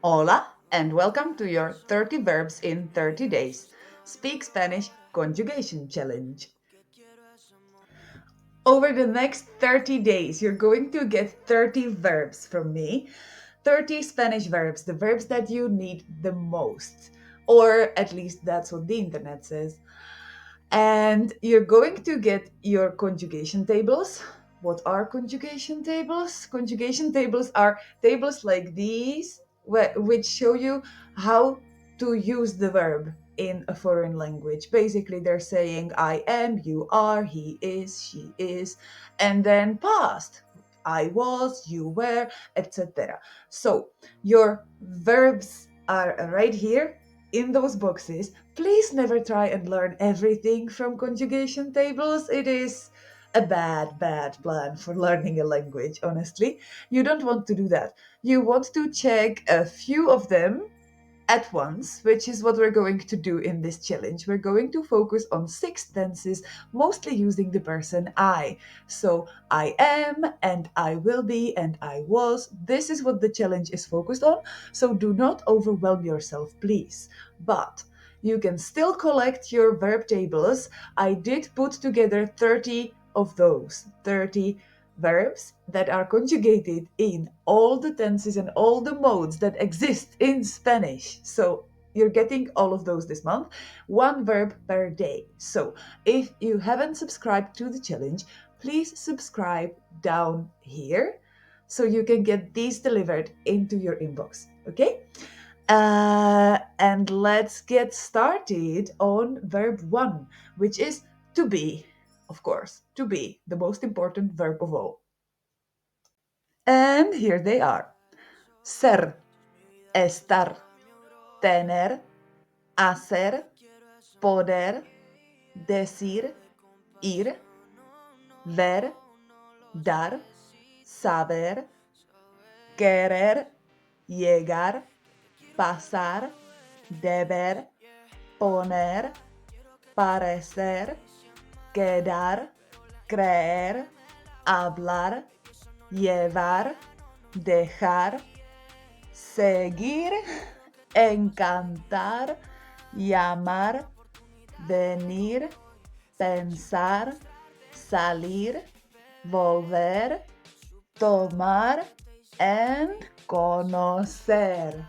Hola, and welcome to your 30 Verbs in 30 Days. Speak Spanish Conjugation Challenge. Over the next 30 days, you're going to get 30 verbs from me. 30 Spanish verbs, the verbs that you need the most. Or at least that's what the internet says. And you're going to get your conjugation tables. What are conjugation tables? Conjugation tables are tables like these, which show you how to use the verb in a foreign language. Basically, they're saying I am, you are, he is, she is, and then past. I was, you were, etc. So your verbs are right here in those boxes. Please never try and learn everything from conjugation tables. It is a bad plan for learning a language, honestly. You don't want to do that. You want to check a few of them at once, which is what we're going to do in this challenge. We're going to focus on 6 tenses, mostly using the person I. So I am, and I will be, and I was. This is what the challenge is focused on. So do not overwhelm yourself, please. But you can still collect your verb tables. I did put together 30 of those, 30 verbs that are conjugated in all the tenses and all the modes that exist in Spanish. So you're getting all of those this month, one verb per day. So if you haven't subscribed to the challenge, please subscribe down here so you can get these delivered into your inbox. Okay? And let's get started on verb 1, which is to be. Of course, to be, the most important verb of all. And here they are. Ser, estar, tener, hacer, poder, decir, ir, ver, dar, saber, querer, llegar, pasar, deber, poner, parecer, quedar, creer, hablar, llevar, dejar, seguir, encantar, llamar, venir, pensar, salir, volver, tomar, and conocer.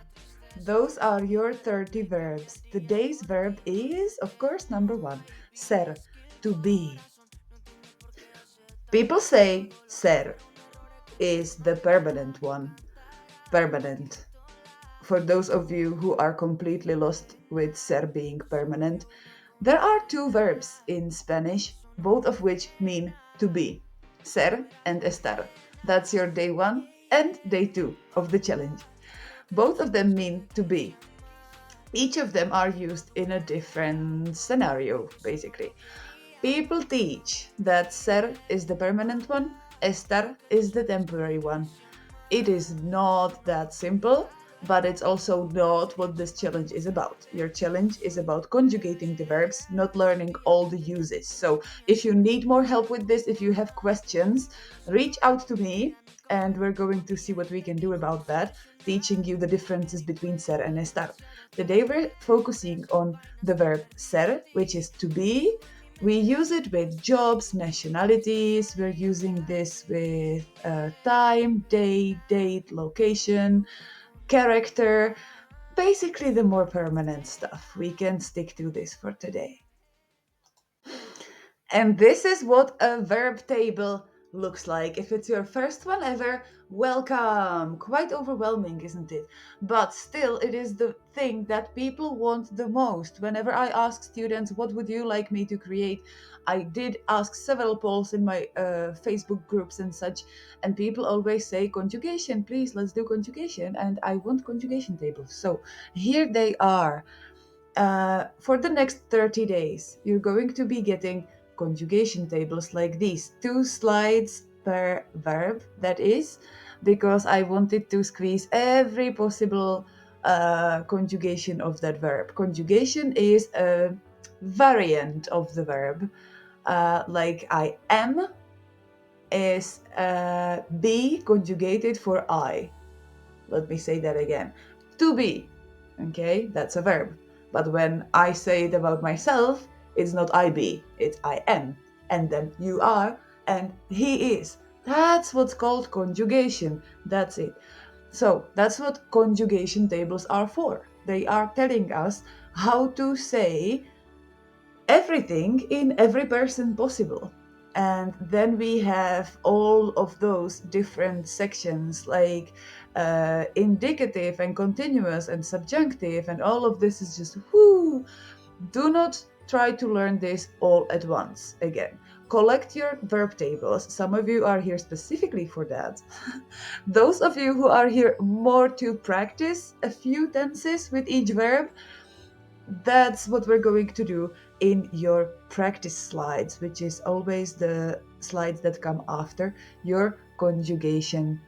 Those are your 30 verbs. Today's verb is, of course, number 1, ser, to be. People say ser is the permanent one. Permanent. For those of you who are completely lost with ser being permanent, there are 2 verbs in Spanish, both of which mean to be. Ser and estar. That's your day 1 and day 2 of the challenge. Both of them mean to be. Each of them are used in a different scenario, basically. People teach that ser is the permanent one, estar is the temporary one. It is not that simple, but it's also not what this challenge is about. Your challenge is about conjugating the verbs, not learning all the uses. So if you need more help with this, if you have questions, reach out to me and we're going to see what we can do about that, teaching you the differences between ser and estar. Today we're focusing on the verb ser, which is to be. We use it with jobs, nationalities. We're using this with time, day, date, location, character. Basically, the more permanent stuff. We can stick to this for today. And this is what a verb table looks like. If it's your first one ever, welcome. Quite overwhelming, isn't it? But still, it is the thing that people want the most. Whenever I ask students, what would you like me to create? I did ask several polls in my Facebook groups and such, and people always say, conjugation, please, let's do conjugation. And I want conjugation tables. So here they are. For the next 30 days, you're going to be getting conjugation tables like these, 2 slides per verb, that is, because I wanted to squeeze every possible conjugation of that verb. Conjugation is a variant of the verb, like I am is be conjugated for I. Let me say that again. To be. Okay, that's a verb. But when I say it about myself, it's not I be, it's I am. And then you are, and he is. That's what's called conjugation. That's it. So that's what conjugation tables are for. They are telling us how to say everything in every person possible. And then we have all of those different sections like indicative and continuous and subjunctive, and all of this is just whoo. Do not try to learn this all at once. Again, collect your verb tables. Some of you are here specifically for that. Those of you who are here more to practice a few tenses with each verb, that's what we're going to do in your practice slides, which is always the slides that come after your conjugation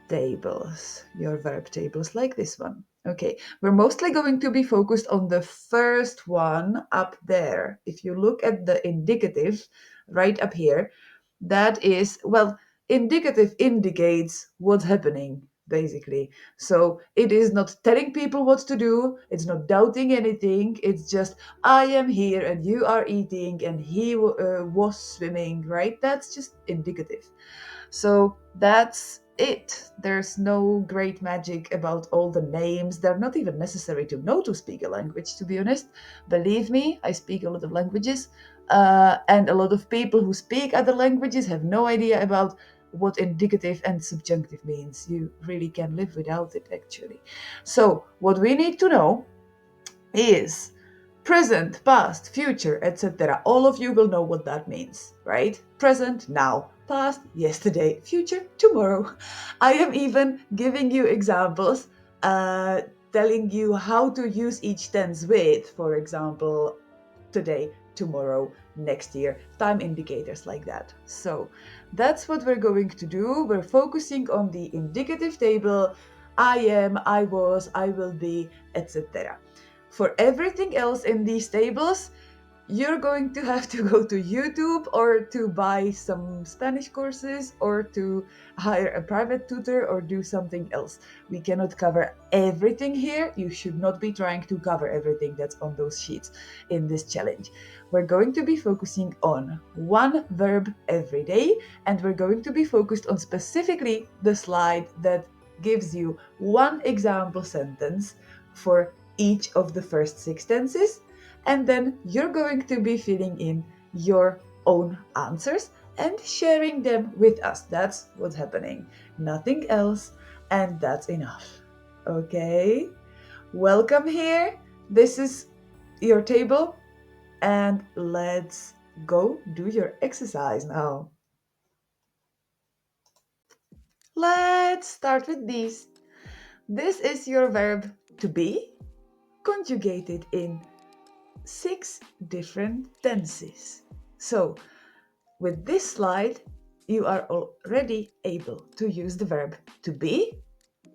tables, your verb tables like this one. Okay, we're mostly going to be focused on the first one up there. If you look at the indicative right up here, that is, well, indicative indicates what's happening, basically. So it is not telling people what to do, it's not doubting anything, it's just, I am here and you are eating and he was swimming, right? That's just indicative. So that's it. There's no great magic about all the names. They're not even necessary to know to speak a language, to be honest. Believe me, I speak a lot of languages, and a lot of people who speak other languages have no idea about what indicative and subjunctive means. You really can live without it, actually. So, what we need to know is present, past, future, etc. All of you will know what that means, right? Present, now. Past, yesterday. Future, tomorrow. I am even giving you examples, telling you how to use each tense with, for example, today, tomorrow, next year, time indicators like that. So that's what we're going to do. We're focusing on the indicative table. I am, I was, I will be, etc. For everything else in these tables, you're going to have to go to YouTube or to buy some Spanish courses or to hire a private tutor or do something else. We cannot cover everything here. You should not be trying to cover everything that's on those sheets in this challenge. We're going to be focusing on one verb every day, and we're going to be focused on specifically the slide that gives you one example sentence for each of the first 6 tenses, and then you're going to be filling in your own answers and sharing them with us. That's what's happening. Nothing else, and that's enough. Okay? Welcome here. This is your table, and let's go do your exercise now. Let's start with these. This is your verb to be, conjugated in 6 different tenses. So, with this slide, you are already able to use the verb to be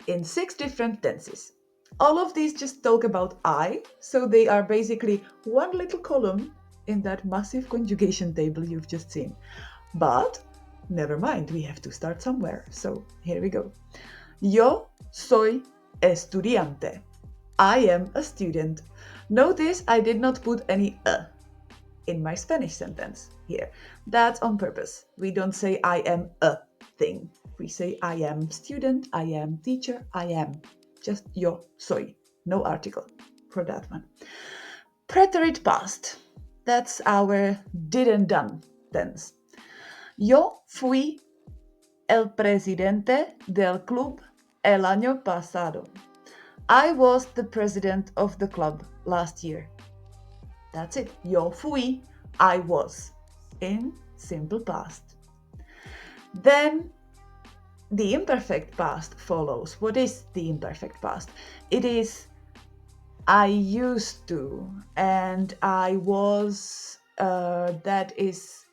in 6 different tenses. All of these just talk about I, so they are basically one little column in that massive conjugation table you've just seen. But never mind, we have to start somewhere. So here we go. Yo soy estudiante. I am a student. Notice I did not put any in my Spanish sentence here. That's on purpose. We don't say I am a thing. We say I am student, I am teacher, I am. Just yo soy. No article for that one. Preterite past. That's our didn't done tense. Yo fui el presidente del club el año pasado. I was the president of the club last year. That's it. Yo fui, I was, in simple past. Then the imperfect past follows. What is the imperfect past? It is I used to and I was. That is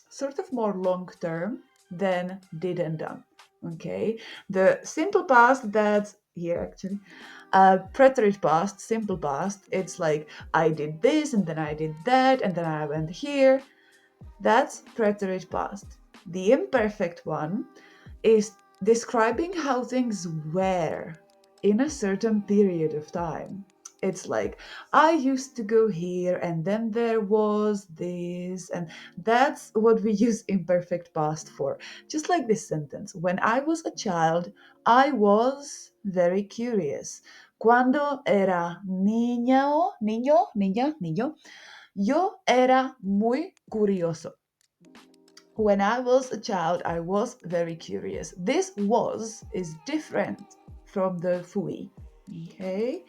sort of more long term than did and done. Okay, the simple past, that's here actually. Preterite past, simple past, it's like I did this and then I did that and then I went here. That's preterite past. The imperfect one is describing how things were in a certain period of time. It's like, I used to go here and then there was this, and that's what we use imperfect past for. Just like this sentence. When I was a child, I was very curious. Cuando era niño, yo era muy curioso. When I was a child, I was very curious. This was is different from the fui, okay?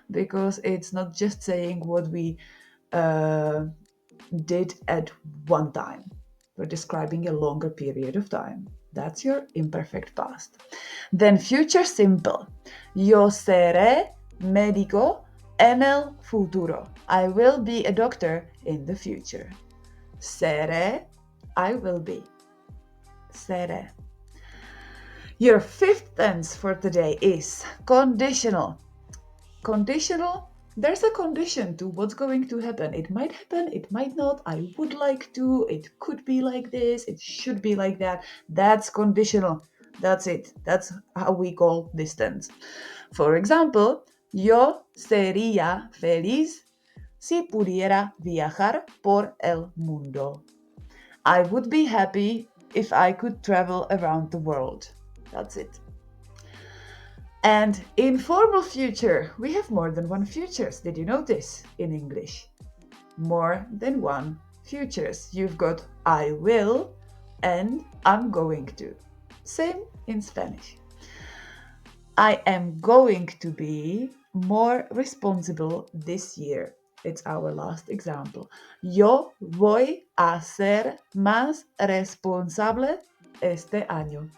Because it's not just saying what we uh, did at one time. We're describing a longer period of time. That's your imperfect past. Then future simple. Yo seré médico en el futuro. I will be a doctor in the future. Seré, I will be. Seré. Your fifth tense for today is conditional. Conditional, there's a condition to what's going to happen. It might happen, it might not. I would like to, it could be like this, it should be like that. That's conditional. That's it. That's how we call this tense. For example, yo sería feliz si pudiera viajar por el mundo. I would be happy if I could travel around the world. That's it. And informal future, we have more than one futures. Did you notice in English? More than one futures. You've got I will and I'm going to. Same in Spanish. I am going to be more responsible this year. It's our last example. Yo voy a ser más responsable este año.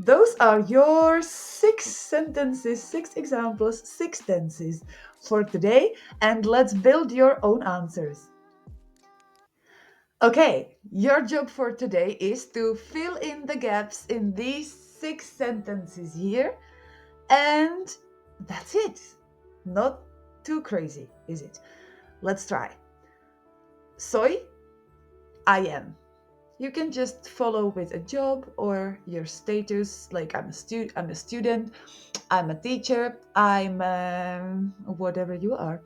Those are your 6 sentences, 6 examples, 6 tenses for today, and let's build your own answers. Okay, your job for today is to fill in the gaps in these 6 sentences here, and that's it. Not too crazy, is it? Let's try. Soy, I am. You can just follow with a job or your status, like I'm a student, I'm a teacher, I'm whatever you are.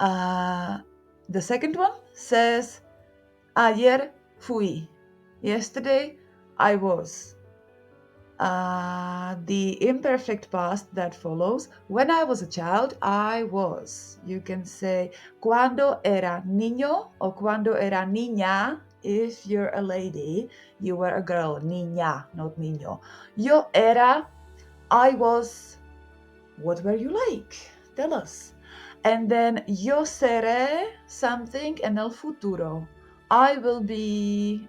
The second one says, ayer fui. Yesterday I was. The imperfect past that follows, when I was a child, I was. You can say cuando era niño or cuando era niña. If you're a lady, you were a girl, niña, not niño. Yo era, I was. What were you like? Tell us. And then yo seré something en el futuro. I will be,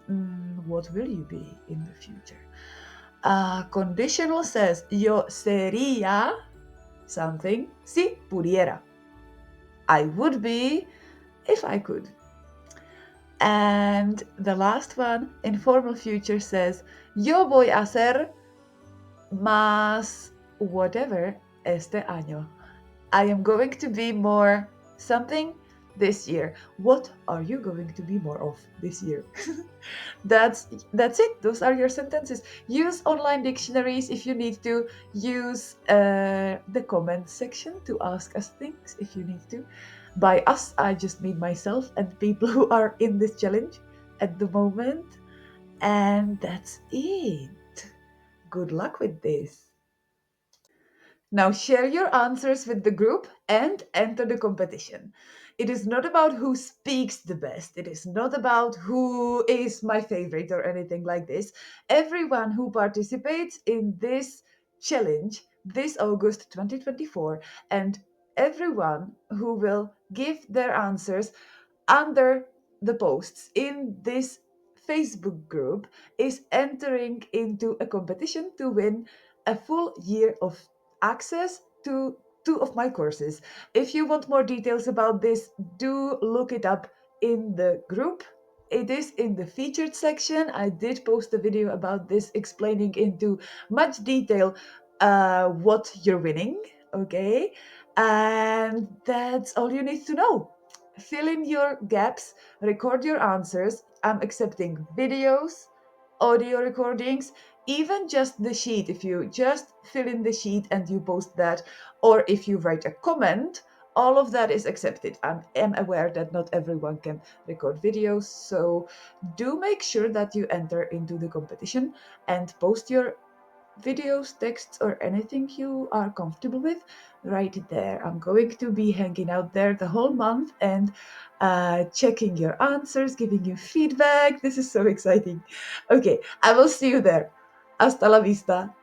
what will you be in the future? Conditional says yo sería something si pudiera. I would be if I could. And the last one, informal future, says yo voy a hacer más whatever este año. I am going to be more something this year. What are you going to be more of this year? That's it. Those are your sentences. Use online dictionaries if you need to. Use the comment section to ask us things if you need to. By us, I just mean myself and people who are in this challenge at the moment. And that's it. Good luck with this. Now share your answers with the group and enter the competition. It is not about who speaks the best. It is not about who is my favorite or anything like this. Everyone who participates in this challenge this August 2024 and everyone who will give their answers under the posts in this Facebook group is entering into a competition to win a full year of access to 2 of my courses. If you want more details about this, do look it up in the group. It is in the featured section. I did post a video about this explaining into much detail what you're winning, okay? And that's all you need to know. Fill in your gaps, record your answers. I'm accepting videos, audio recordings, even just the sheet, if you just fill in the sheet and you post that, or if you write a comment, all of that is accepted. I am aware that not everyone can record videos, so do make sure that you enter into the competition and post your videos, texts, or anything you are comfortable with right there. I'm going to be hanging out there the whole month and checking your answers, giving you feedback. This is so exciting. Okay, I will see you there. Hasta la vista.